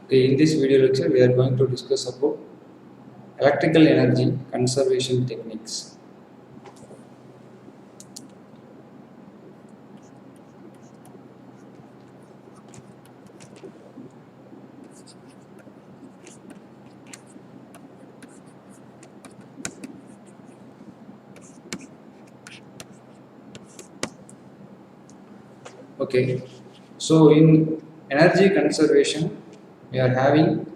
Okay, in this video lecture, we are going to discuss about electrical energy conservation techniques. Okay, so in energy conservation, we are having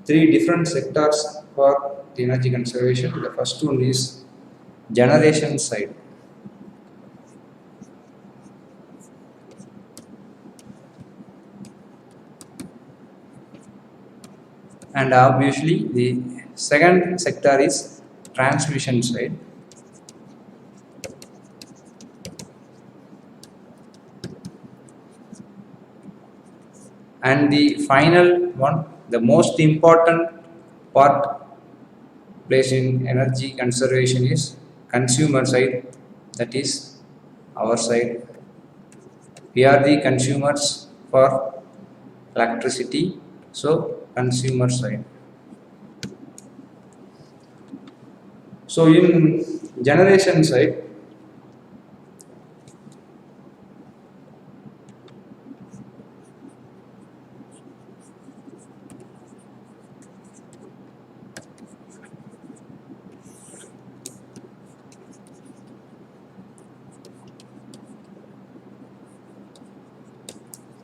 three different sectors for the energy conservation. The first one is generation side, and obviously the second sector is transmission side, and the final one, the most important part plays in energy conservation is consumer side, that is our side. We are the consumers for electricity, so consumer side. So in generation side,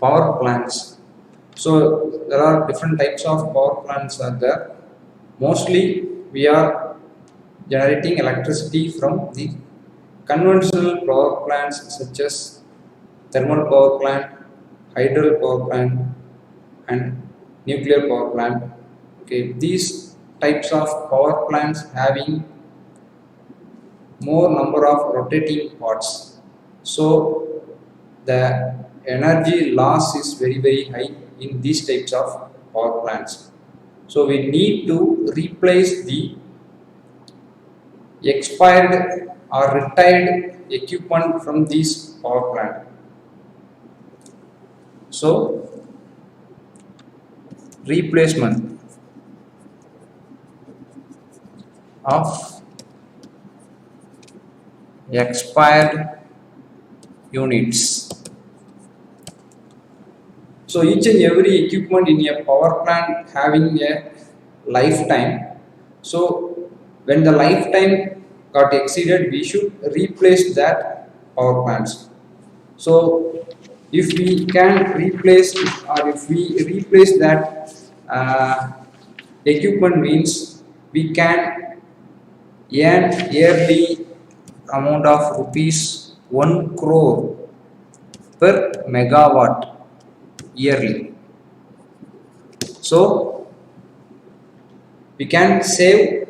power plants. So there are different types of power plants are there. Mostly we are generating electricity from the conventional power plants such as thermal power plant, hydro power plant, and nuclear power plant. Okay, these types of power plants having more number of rotating parts. So the energy loss is very high in these types of power plants. So we need to replace the expired or retired equipment from this power plant. So replacement of expired units. So each and every equipment in a power plant having a lifetime. So when the lifetime got exceeded, we should replace that power plants. So if we can replace or if we replace that equipment means we can earn yearly amount of rupees 1 crore per megawatt yearly. So we can save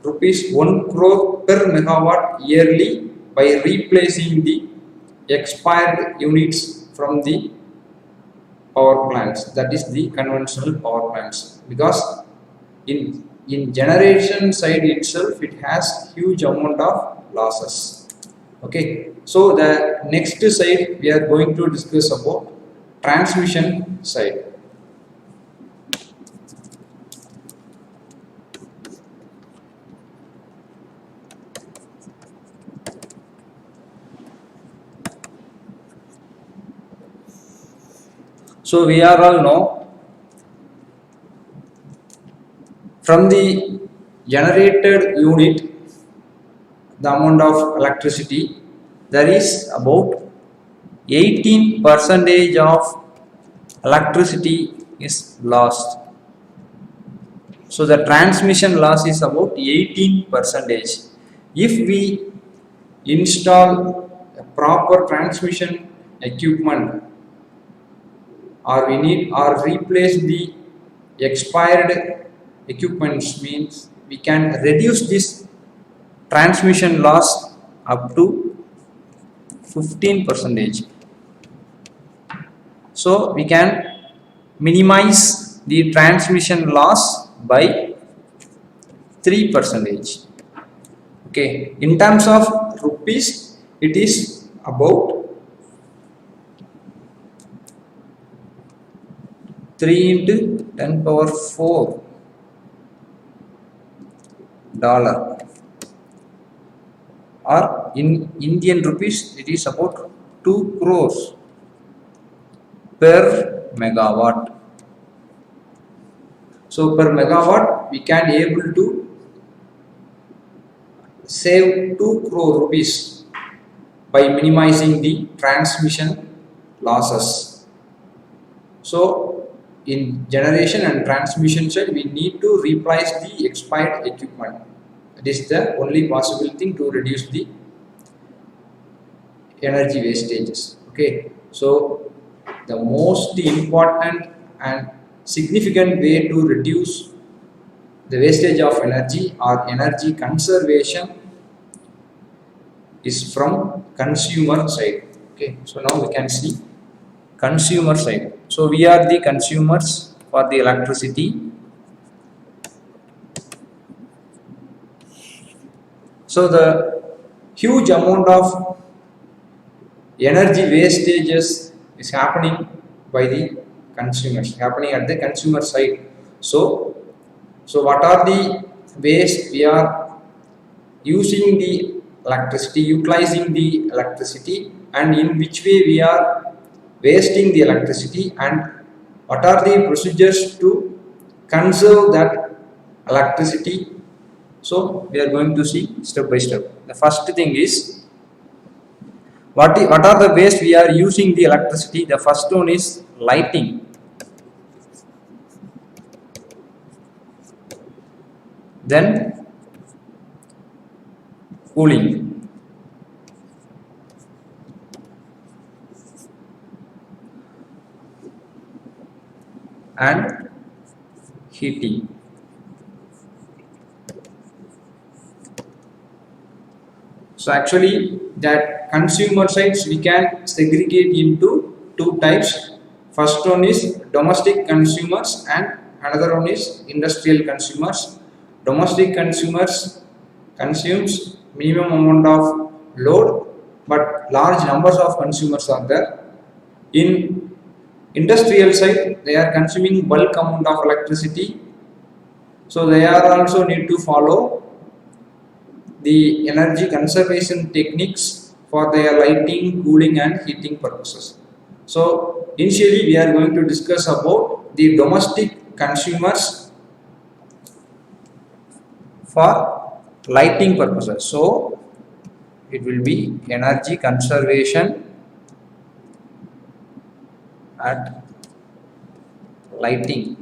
rupees 1 crore per megawatt yearly by replacing the expired units from the power plants, that is the conventional power plants, because in generation side itself it has huge amount of losses. Okay, so the next side we are going to discuss about transmission side. So we are all know from the generated unit the amount of electricity, there is about 18 percentage of electricity is lost. So the transmission loss is about 18 percentage. If we install a proper transmission equipment, or we need or replace the expired equipments, means we can reduce this transmission loss up to 15 percentage. So we can minimize the transmission loss by 3 percentage. Okay, in terms of rupees it is about 3 into 10 power 4 dollar, or in Indian rupees it is about 2 crores per megawatt. So per megawatt we can able to save 2 crore rupees by minimizing the transmission losses. So in generation and transmission side we need to replace the expired equipment. That is the only possible thing to reduce the energy wastages. Okay, so the most important and significant way to reduce the wastage of energy or energy conservation is from consumer side. Okay, so now we can see consumer side. So we are the consumers for the electricity. So the huge amount of energy wastages is happening by the consumers, happening at the consumer side. So what are the ways we are using the electricity, utilizing the electricity, and in which way we are wasting the electricity, and what are the procedures to conserve that electricity. So we are going to see step by step. The first thing is what are the ways we are using the electricity. The first one is lighting. Then cooling, and heating. So actually that consumer sides we can segregate into two types. First one is domestic consumers and another one is industrial consumers. Domestic consumers consumes minimum amount of load, but large numbers of consumers are there. In industrial side they are consuming bulk amount of electricity, so they are also need to follow the energy conservation techniques for their lighting, cooling and heating purposes. So initially we are going to discuss about the domestic consumers for lighting purposes. So it will be energy conservation at lighting.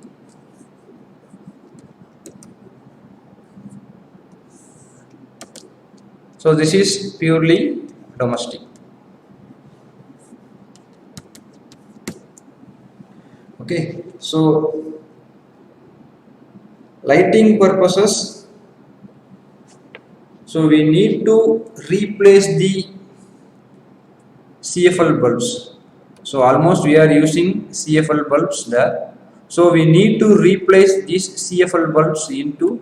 So this is purely domestic. Okay, so lighting purposes, so we need to replace the CFL bulbs. So almost we are using CFL bulbs there. So we need to replace these CFL bulbs into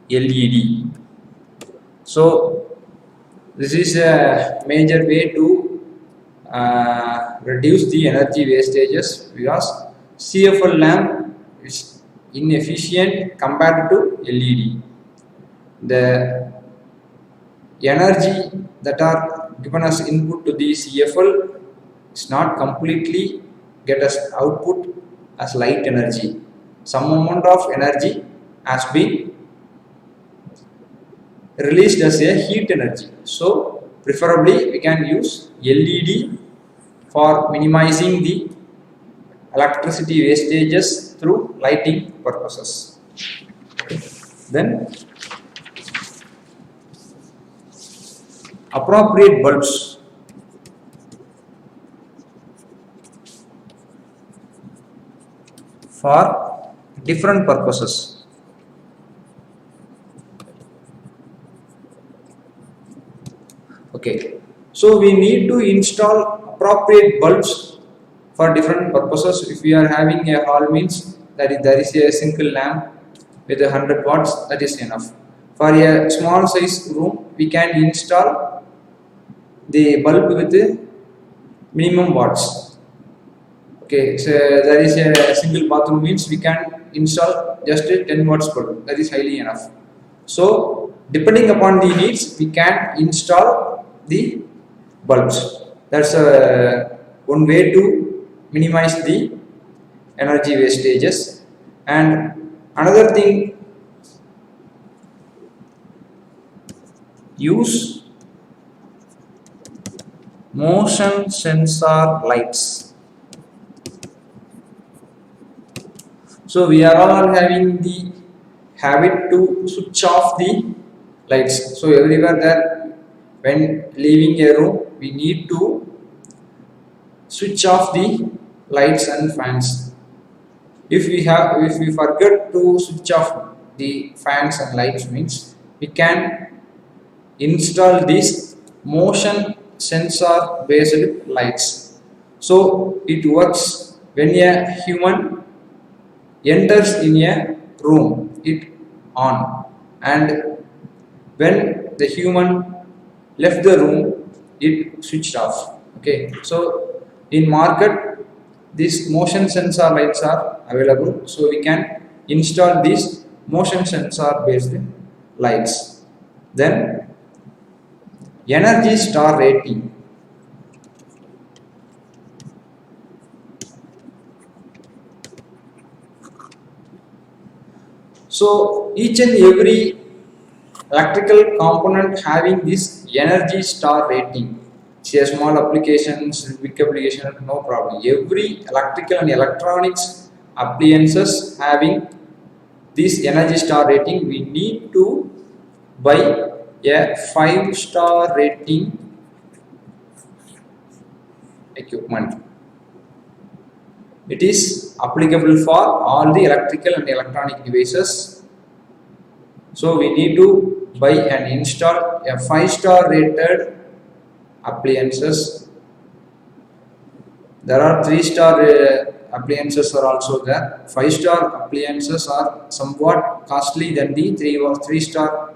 LED. So this is a major way to reduce the energy wastages, because CFL lamp is inefficient compared to LED. The energy that are given as input to the CFL is not completely get as output as light energy. Some amount of energy has been released as a heat energy. So preferably we can use LED for minimizing the electricity wastages through lighting purposes. Then appropriate bulbs. For different purposes. Okay, so we need to install appropriate bulbs for different purposes. If we are having a hall, means that if there is a single lamp with 100 watts, that is enough. For a small size room, we can install the bulb with the minimum watts. Okay, so there is a single bathroom means we can install just a 10 watts bulb. That is highly enough. So depending upon the needs, we can install the bulbs. That's one way to minimize the energy wastages. And another thing, use motion sensor lights. So we are all having the habit to switch off the lights. So everywhere that when leaving a room, we need to switch off the lights and fans. If we forget to switch off the fans and lights means, we can install these motion sensor based lights. So it works when a human enters in a room, it on, and when the human left the room, it switched off. Okay, so in market these motion sensor lights are available, so we can install these motion sensor based lights. Then energy star rating. So each and every electrical component having this energy star rating. See, a small applications, big application, no problem. Every electrical and electronics appliances having this energy star rating, we need to buy a 5-star rating equipment. It is applicable for all the electrical and electronic devices. So we need to buy and install a 5-star rated appliances. There are 3-star appliances are also there. 5-star appliances are somewhat costly than the 3-star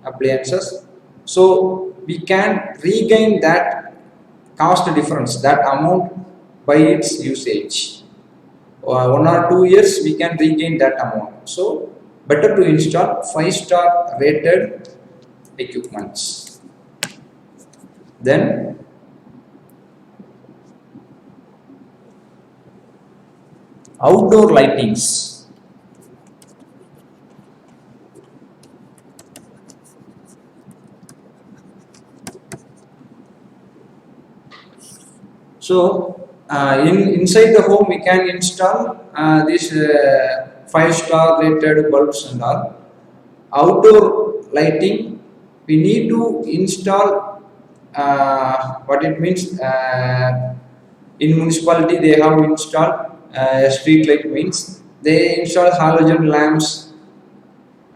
appliances. So we can regain that cost difference, that amount, by its usage. 1 or 2 years we can regain that amount. So better to install 5-star rated equipments. Then outdoor lightings. So inside the home we can install these 5-star rated bulbs and all. Outdoor lighting, we need to install what it means, in municipality they have installed street light, means they install halogen lamps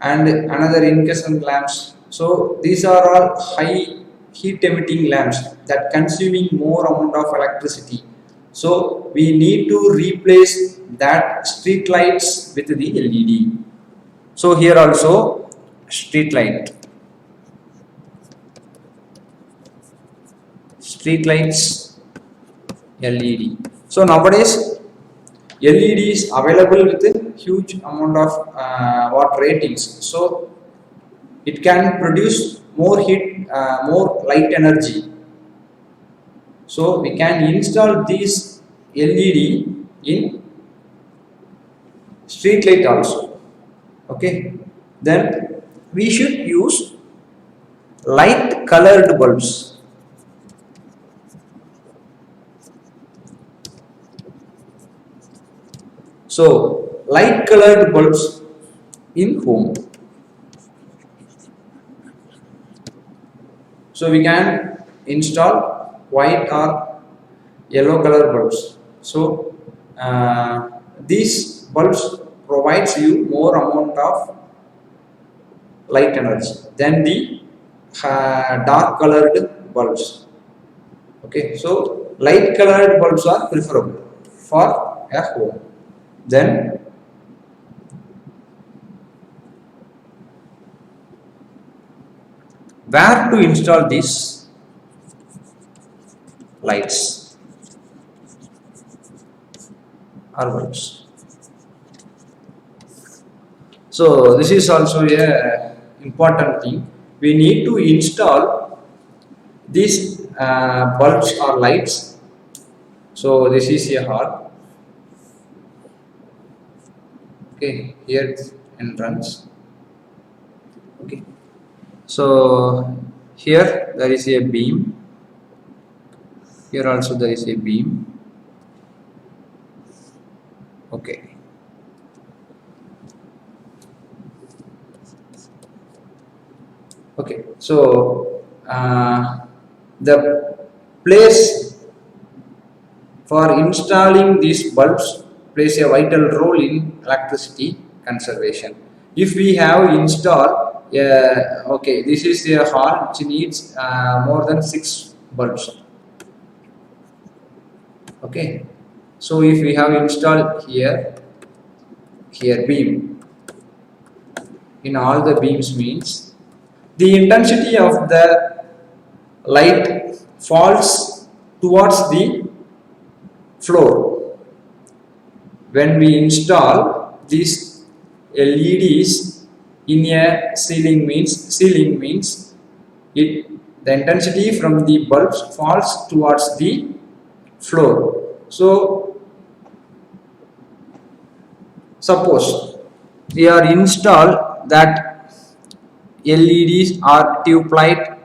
and another incandescent lamps. So these are all high heat emitting lamps that consuming more amount of electricity. So we need to replace that street lights with the LED. So here also street lights LED. So nowadays LED is available with a huge amount of watt ratings, so it can produce more heat, more light energy. So we can install these LED in street light also. Okay, then we should use light colored bulbs. So light colored bulbs in home. So we can install white or yellow color bulbs. So these bulbs provides you more amount of light energy than the dark colored bulbs. Okay, so light colored bulbs are preferable for a home. Then where to install these lights? or bulbs. So this is also a important thing. We need to install these bulbs or lights. So this is a hall. Okay, here it's entrance. Okay, so here there is a beam. Here also there is a beam. Okay. Okay, so the place for installing these bulbs plays a vital role in electricity conservation. If we have installed, okay, this is a hall which needs more than 6 bulbs. Okay, so if we have installed here beam in all the beams means the intensity of the light falls towards the floor. When we install these LEDs in a ceiling means it the intensity from the bulbs falls towards the floor. So suppose we are installed that LEDs or tube light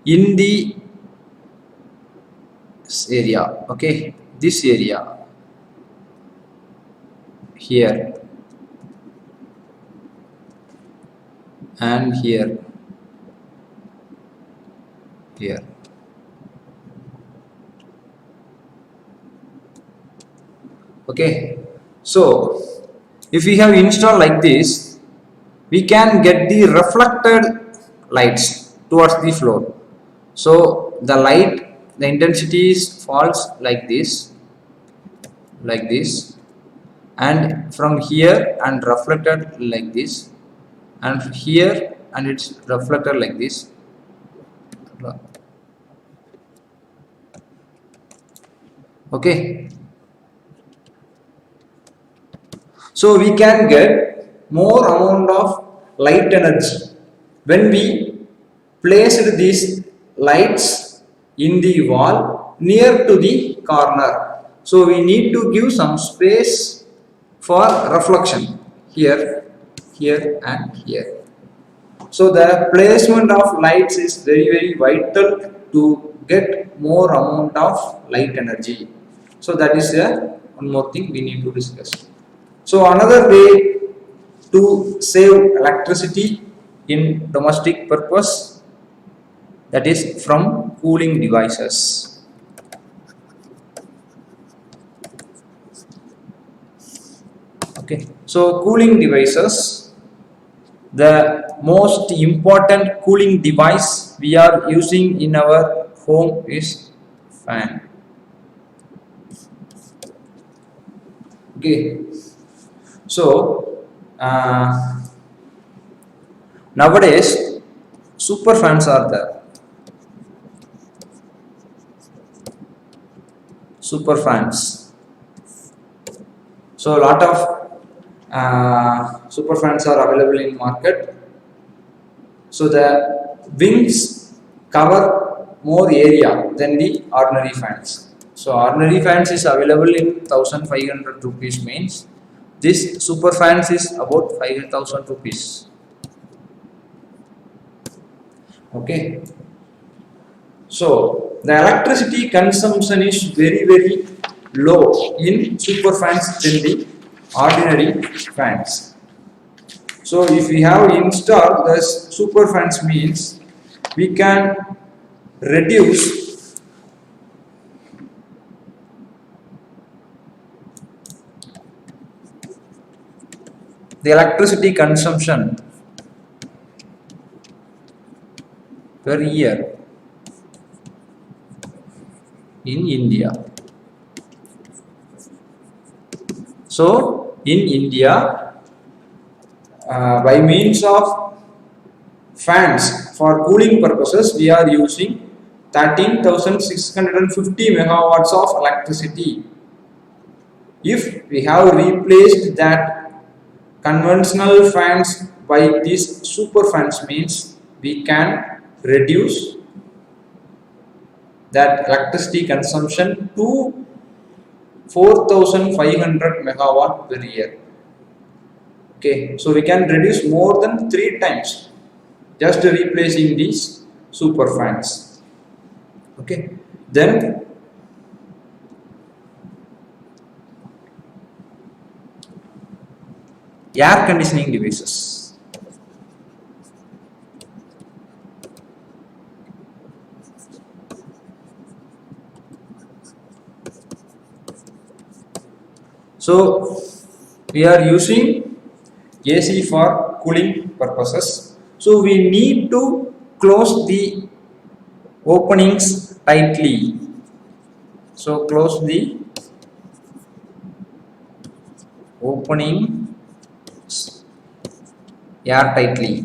in the area, okay, this area here and here, okay. So if we have installed like this, we can get the reflected lights towards the floor. So the light, the intensity falls like this, and from here and reflected like this, and here and it's reflected like this. Okay, so we can get more amount of light energy when we placed these lights in the wall near to the corner. So we need to give some space for reflection here and here. So the placement of lights is very vital to get more amount of light energy. So that is one more thing we need to discuss. So another way to save electricity in domestic purpose, that is from cooling devices. Okay, so cooling devices, the most important cooling device we are using in our home is fan. Okay, so nowadays super fans are there. Super fans. So a lot of super fans are available in market. So the wings cover more area than the ordinary fans. So ordinary fans is available in 1500 rupees means this super fans is about 5000 rupees. Okay. So the electricity consumption is very low in super fans than the ordinary fans. So if we have installed the super fans means we can reduce the electricity consumption per year in India. So in India, by means of fans for cooling purposes, we are using 13,650 megawatts of electricity. If we have replaced that conventional fans by these super fans means we can reduce that electricity consumption to 4500 megawatt per year. Okay, so we can reduce more than 3 times just replacing these super fans. Okay, then air conditioning devices. So we are using AC for cooling purposes. So we need to close the openings tightly. So close the opening air tightly.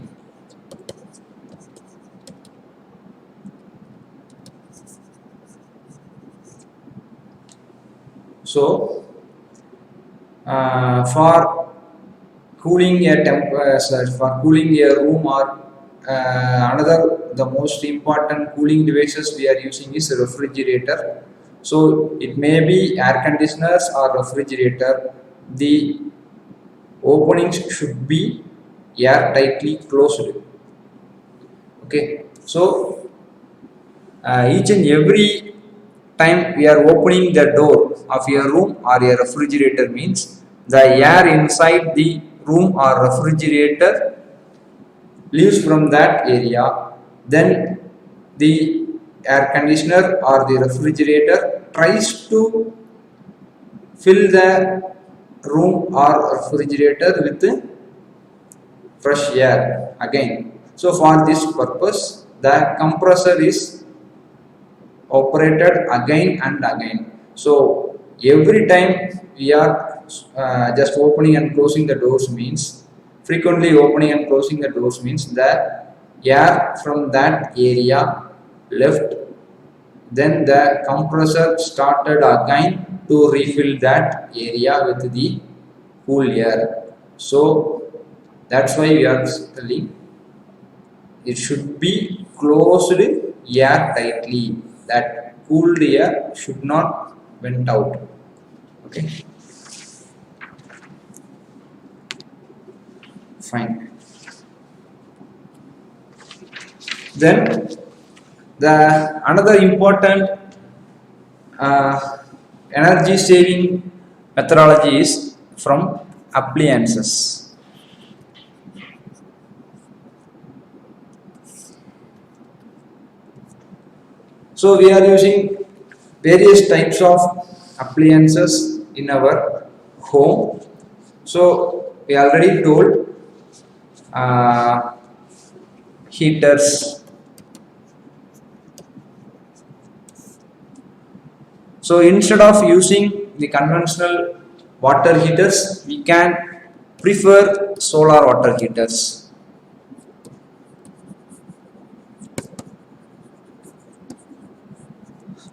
So for cooling a for cooling a room or another the most important cooling devices we are using is a refrigerator. So it may be air conditioners or refrigerator. The openings should be air tightly closed. Okay, so each and every time we are opening the door of your room or your refrigerator means the air inside the room or refrigerator leaves from that area, then the air conditioner or the refrigerator tries to fill the room or refrigerator with fresh air again. So for this purpose the compressor is operated again and again. So every time we are just opening and closing the doors means frequently opening and closing the doors means the air from that area left, then the compressor started again to refill that area with the cool air. So that's why we are telling it should be closed air tightly. That cooled air should not vent out. Okay, fine. Then the another important uh, energy saving methodology is from appliances. So we are using various types of appliances in our home. So we already told uh, heaters. So instead of using the conventional water heaters, we can prefer solar water heaters.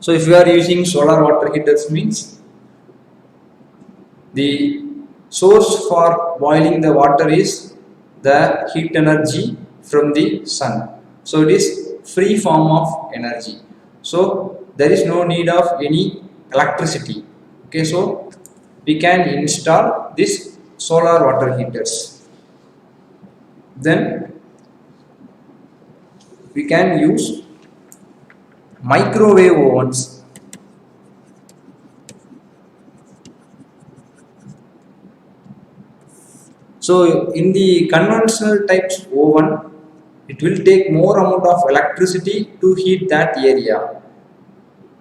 So if you are using solar water heaters means the source for boiling the water is the heat energy from the sun. So it is free form of energy. So there is no need of any electricity. Okay, so we can install this solar water heaters. Then we can use microwave ovens. So in the conventional types oven, it will take more amount of electricity to heat that area,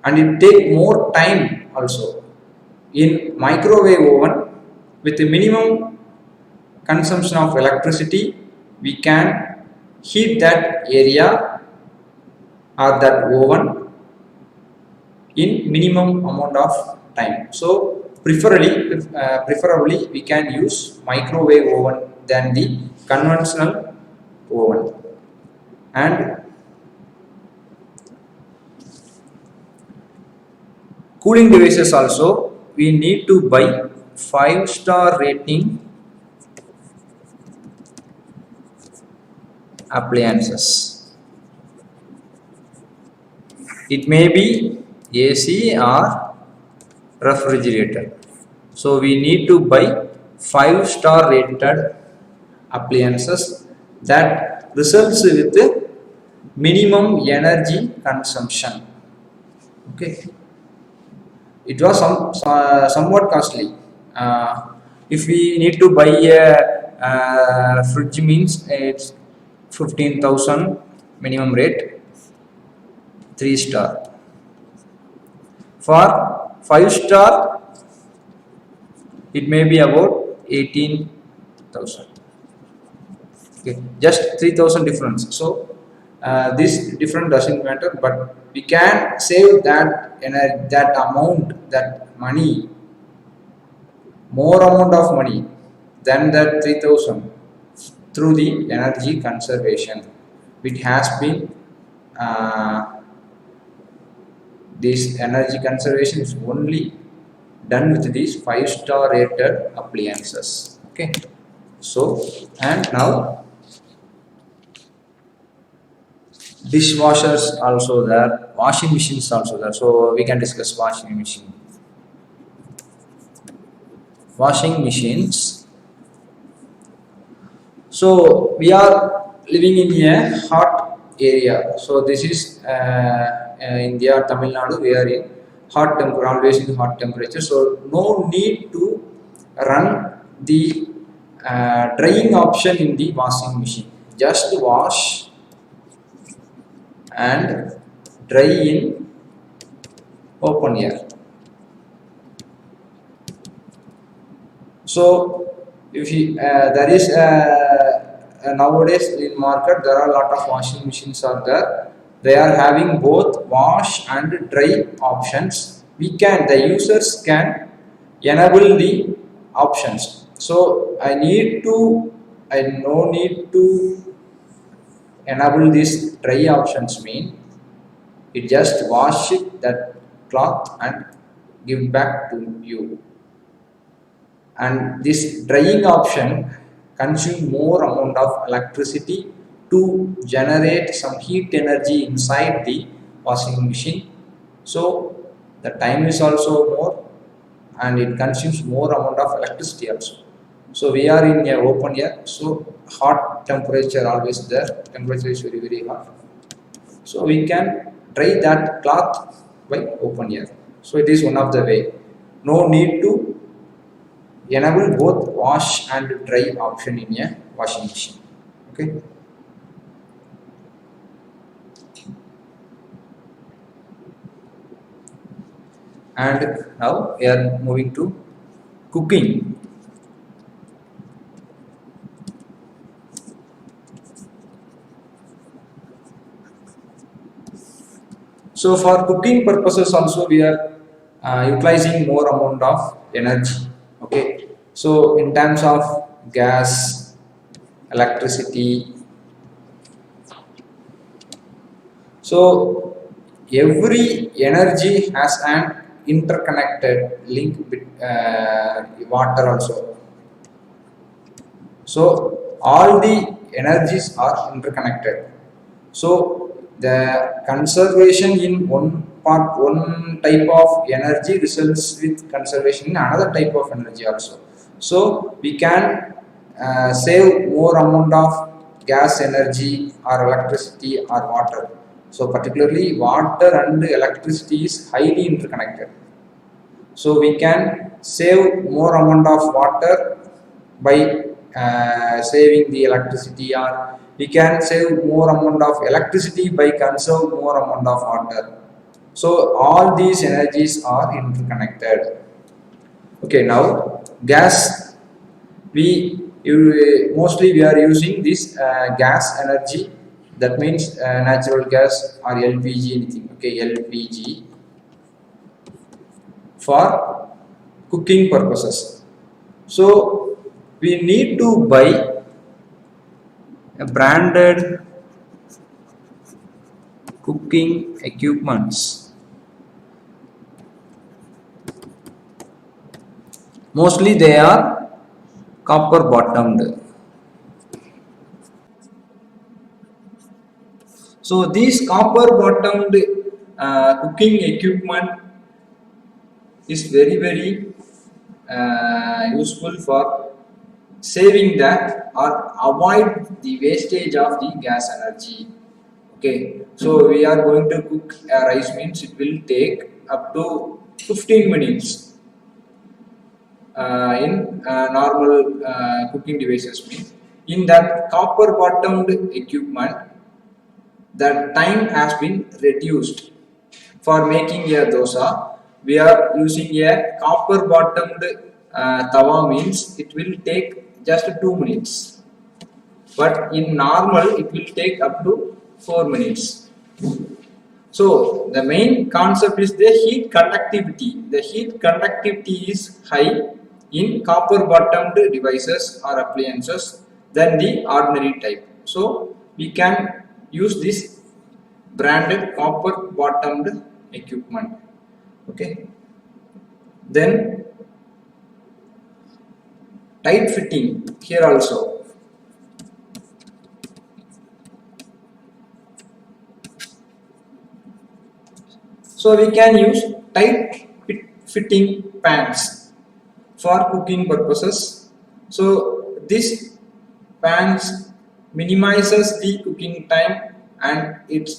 and it take more time also. In microwave oven, with a minimum consumption of electricity, we can heat that area or that oven in minimum amount of time. So preferably we can use microwave oven than the conventional oven. And cooling devices also we need to buy 5-star rating appliances. It may be AC or refrigerator. So we need to buy 5-star rated appliances that results with minimum energy consumption. Okay, it was somewhat costly. If we need to buy a fridge, means it's 15,000 minimum rate, 3-star. For 5-star, it may be about 18,000. Okay, just 3,000 difference. So this difference doesn't matter, but we can save that amount, that money, more amount of money than that 3,000 through the energy conservation, which has been this energy conservation is only done with these 5-star rated appliances. Okay, so and now dishwashers also there, washing machines also there. So we can discuss washing machine. Washing machines. So we are living in a hot area. So this is India, Tamil Nadu. We are in hot temperature, always in hot temperature. So no need to run the drying option in the washing machine. Just wash and dry in open air. So if you, there is nowadays in market there are a lot of washing machines are there. They are having both wash and dry options. The users can enable the options. So I no need to enable these dry options, mean it just wash it, that cloth and give back to you. And this drying option consume more amount of electricity to generate some heat energy inside the washing machine. So the time is also more and it consumes more amount of electricity also. So we are in a open air, so hot temperature always there, temperature is very hot. So we can dry that cloth by open air. So it is one of the way. No need to enable both wash and dry option in a washing machine. Okay. And now we are moving to cooking. So for cooking purposes also we are utilizing more amount of energy. Okay, so in terms of gas, electricity, so every energy has an interconnected link with water also. So all the energies are interconnected. So the conservation in one type of energy results with conservation in another type of energy also. So we can save more amount of gas energy or electricity or water. So particularly water and electricity is highly interconnected. So we can save more amount of water by saving the electricity, or we can save more amount of electricity by conserve more amount of water. So all these energies are interconnected. Okay, now gas, mostly we are using this gas energy, that means natural gas or LPG, anything. Okay, LPG for cooking purposes. So we need to buy a branded cooking equipments Mostly they are copper bottomed. So these copper bottomed cooking equipment is very useful for saving that or avoid the wastage of the gas energy. Okay, so we are going to cook a rice means it will take up to 15 minutes in normal cooking devices means in that copper bottomed equipment the time has been reduced. For making a dosa we are using a copper bottomed tawa means it will take just 2 minutes, but in normal it will take up to 4 minutes. So the main concept is the heat conductivity. The heat conductivity is high in copper bottomed devices or appliances than the ordinary type. So we can use this branded copper bottomed equipment. Okay. Then tight fitting here also. So we can use tight fitting pans for cooking purposes. So this pans minimizes the cooking time and it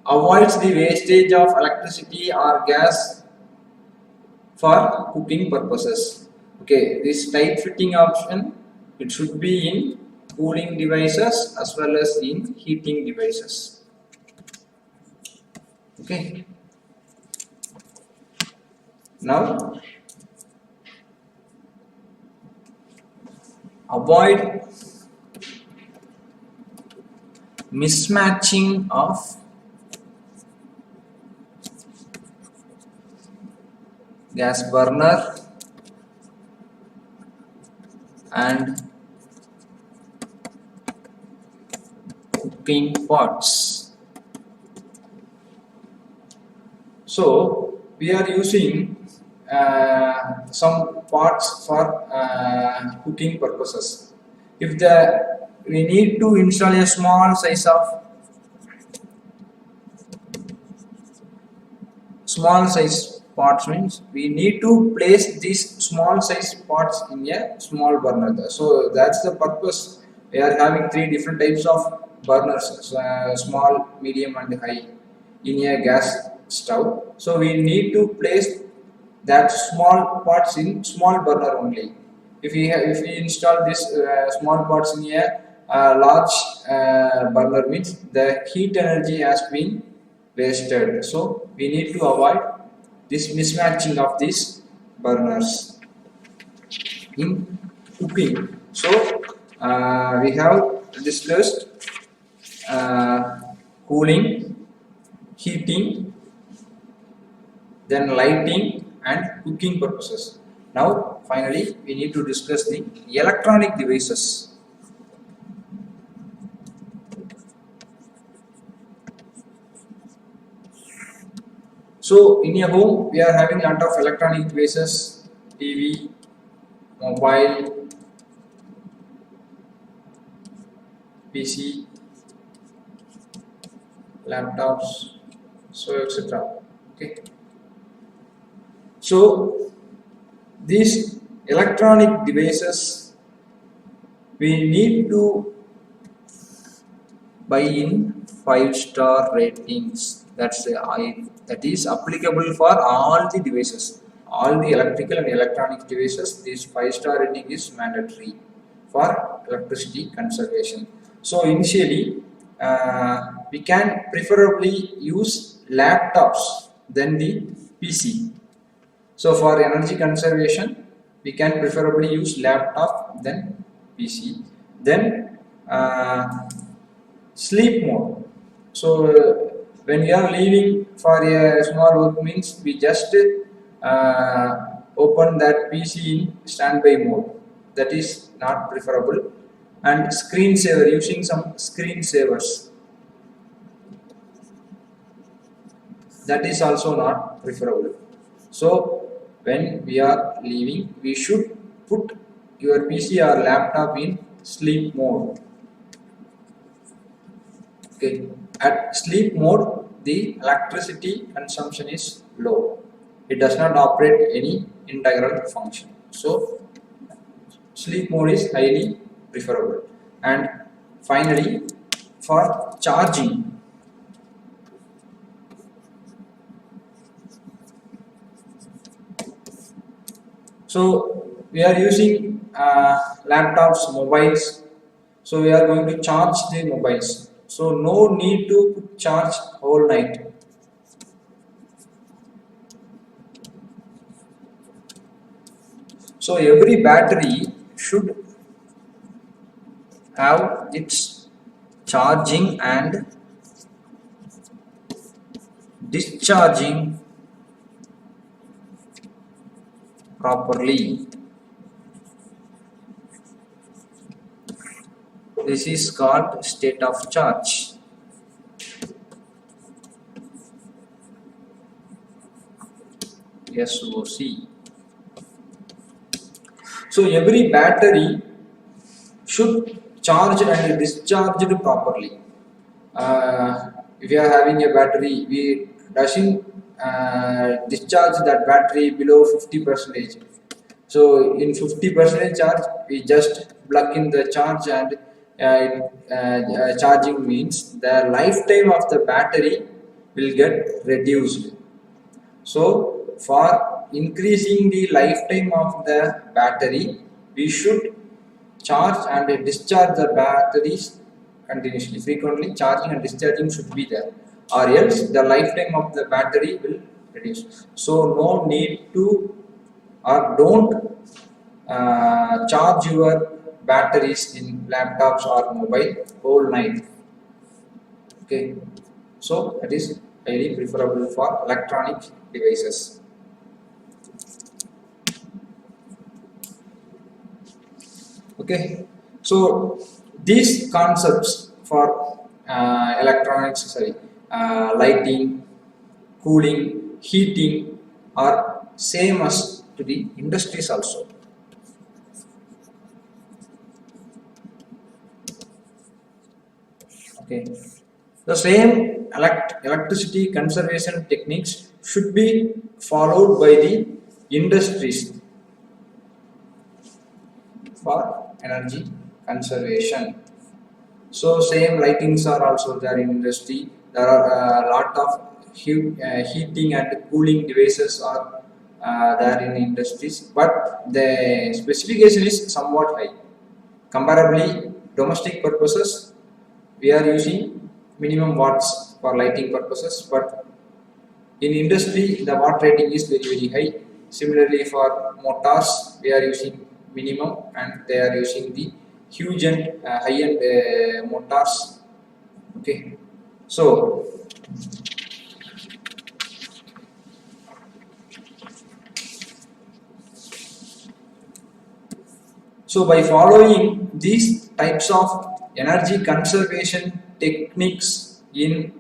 avoids the wastage of electricity or gas for cooking purposes. Okay, this tight fitting option it should be in cooling devices as well as in heating devices. Okay. Now avoid mismatching of gas burner and cooking pots. So we are using some pots for cooking purposes. If we need to install a small size pots means we need to place these small size pots in a small burner. So that's the purpose. We are having three different types of burners: small, medium, and high in a gas stove. So we need to place that small pots in small burner only. If we install this small pots in a large burner means the heat energy has been wasted. So we need to avoid this mismatching of these burners in cooking. So we have discussed cooling, heating, then lighting and cooking purposes. Now finally we need to discuss the electronic devices. So in a home we are having a lot of electronic devices: TV, mobile, PC, laptops, so etc. Okay. So these electronic devices we need to buy in 5-star ratings. That is applicable for all the devices, all the electrical and electronic devices. This 5-star rating is mandatory for electricity conservation. So initially we can preferably use laptops than the PC. So for energy conservation, we can preferably use laptop than PC. Then sleep mode. So when we are leaving for a small work means we just open that PC in standby mode. That is not preferable. And screensaver, using some screensavers, that is also not preferable. So when we are leaving, we should put your PC or laptop in sleep mode. Okay, at sleep mode, the electricity consumption is low. It does not operate any integral function. So, sleep mode is highly preferable. And finally, for charging, so we are using laptops, mobiles. So we are going to charge the mobiles. So no need to charge whole night. So every battery should have its charging and discharging properly. This is called state of charge. SOC. So every battery should charge and discharge it properly. If you are having a battery, we doesn't discharge that battery below 50 percentage. So in 50% charge, we just plug in the charge and charging means the lifetime of the battery will get reduced. So for increasing the lifetime of the battery, we should charge and discharge the batteries continuously. Frequently charging and discharging should be there, or else the lifetime of the battery will reduce. So no need to, or don't charge your batteries in laptops or mobile whole night. Okay, so that is highly preferable for electronic devices. Okay, so these concepts for electronics, sorry, lighting, cooling, heating are same as to the industries also. Okay, the same electricity conservation techniques should be followed by the industries for energy conservation. So same lightings are also there in industry. There are a lot of heating and cooling devices are there in industries, but the specification is somewhat high. Comparably, domestic purposes, we are using minimum watts for lighting purposes, but in industry, the watt rating is very high. Similarly, for motors, we are using minimum, and they are using the huge and high-end motors. Okay, so by following these types of energy conservation techniques in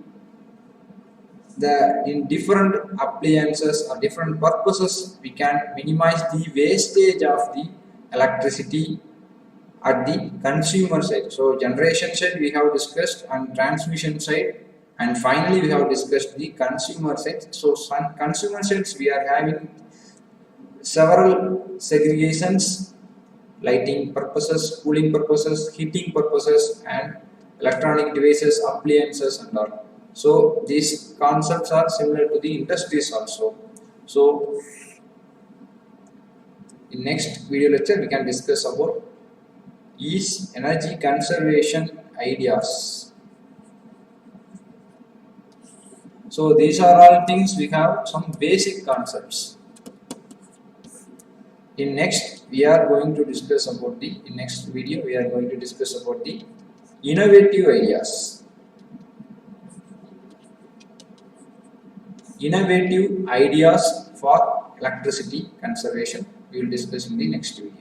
different appliances or different purposes, we can minimize the wastage of the electricity at the consumer side. So generation side we have discussed, and transmission side, and finally we have discussed the consumer side. So some consumer sides we are having several segregations: lighting purposes, cooling purposes, heating purposes, and electronic devices, appliances, and all. So these concepts are similar to the industries also. So in next video lecture we can discuss about is energy conservation ideas. So these are all things, we have some basic concepts. In next we are going to discuss about the, in next video we are going to discuss about the innovative ideas. Innovative ideas for electricity conservation we will discuss in the next video.